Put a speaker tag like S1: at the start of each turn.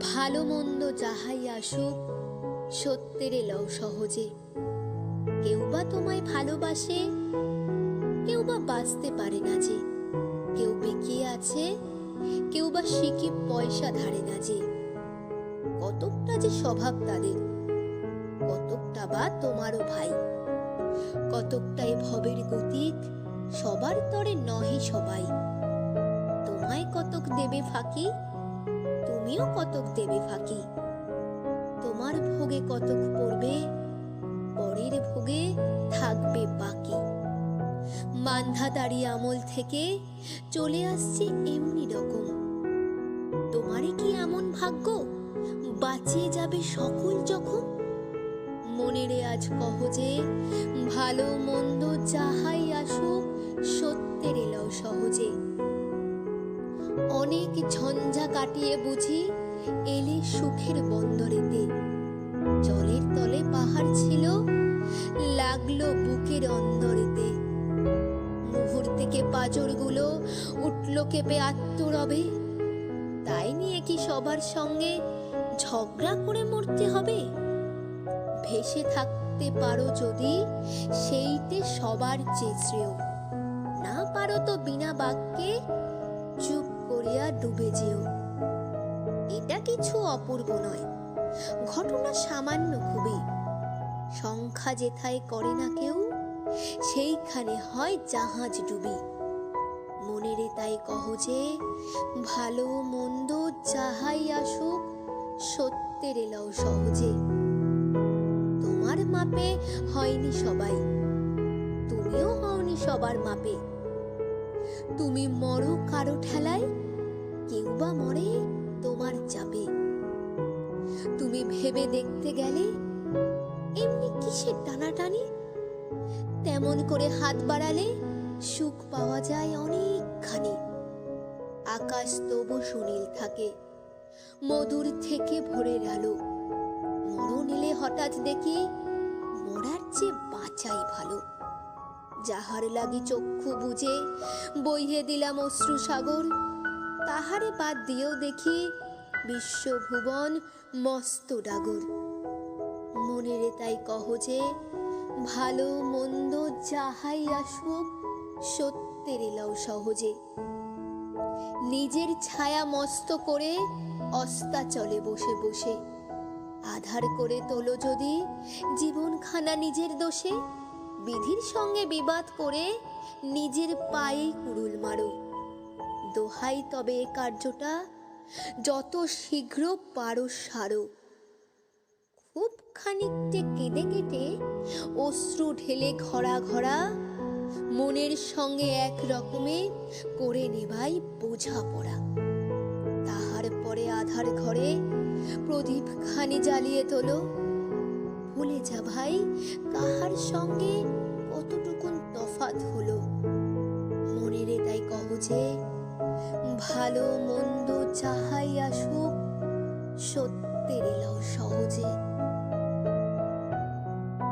S1: ভালো মন্দ যাহাই আসুক সত্যের লও সহজে। কেউ বা তোমায় ভালোবাসে, কেউ বা বাঁচতে পারে না যে। কেউ বেঁকিয়ে আছে, কেউ বা শিখে পয়সা ধারে না যে। কতকটা যে স্বভাব তাদের, কতকটা বা তোমারও ভাই। কতকটাই ভবের গতিক, সবার তরে নহে সবাই। তোমায় কতক দেবে ফাঁকি, তুমিও কতক দেবে ফাঁকি। তোমার ভোগে কতক পড়বে, পরের ভোগে থাকবে বাকি। মান্ধাতারি আমল থেকে চলে আসছে এমনি রকম। তোমারই কি এমন ভাগ্য, বাঁচিয়ে যাবে সকল জখম? মনেরে আজ কহ যে, ভালো মন্দ যাহাই আসুক সত্যের লও সহজে। অনেক ঝঞ্ঝা কাটিয়ে বুঝি এলে সুখের বন্দরেতে। জলের তলে পাহাড় ছিল, লাগলো বুকের অন্দরেতে। মুহূর্তেকে পাঁজরগুলো উঠল কেঁপে আত্মরবে। তাই নিয়ে কি সবার সঙ্গে ঝগড়া করে মরতে হবে? ভেসে থাকতে পারো যদি, সেইতে সবার চেয়ে শ্রেয়। না পারো তো বিনা বাক্যে চুপ করিয়া ডুবে যেও। এটা কিছু অপূর্ব নয়, ঘটনা সামান্য খুবই। সংখ্যা যেথায় করে না কেউ, সেইখানে হয় জাহাজ ডুবি। মনেরে তাই কহ যে, ভালো মন্দ যাহাই আসুক সত্যের লও সহজে। তোমার মাপে হয়নি সবাই, তুমিও হওনি সবার মাপে। তুমি মরো কারো ঠেলায়, কেউ বা মরে তোমার চাপে। তুমি ভেবে দেখতে গেলে এমনি কিসের টানাটানি? তেমন করে হাত বাড়ালে সুখ পাওয়া যায় অনেকখানি। আকাশ তবু সুনীল থাকে, মধুর থেকে ভোরের আলো। মরণ এলে হঠাৎ দেখি, মরার চেয়ে বাঁচাই ভালো। যাহার লাগি চক্ষু বুজে বইয়ে দিলাম অশ্রু সাগর, তাহারে বাদ দিয়েও দেখি বিশ্বভুবন মস্ত ডাগর। মনেরে তাই কহ যে, ভালো মন্দ যাহাই আসুক সত্যের লও সহজে। নিজের ছায়া মস্ত করে অস্তাচলে বসে বসে, আধার করে তোলো যদি জীবনখানা নিজের দোষে। বিধির সঙ্গে বিবাদ করে নিজের পায়ে কুড়ুল মারো। দোহাই তবে এ কার্যটা যত শীঘ্র পারো সারো। খুব খানিকটে কেঁদে কেটে অশ্রু ঢেলে ঘরা ঘরা, মনের সঙ্গে এক রকমে করে নেভাই বোঝাপড়া। তাহার পরে আধার ঘরে প্রদীপ খানি জ্বালিয়ে তোলো। ভুলে যা ভাই কাহার সঙ্গে কতটুকুন তফাৎ হলো। মনেরে তাই কহ যে, ভালো মন্দ যাহাই আসুক সত্যের লও সহজে।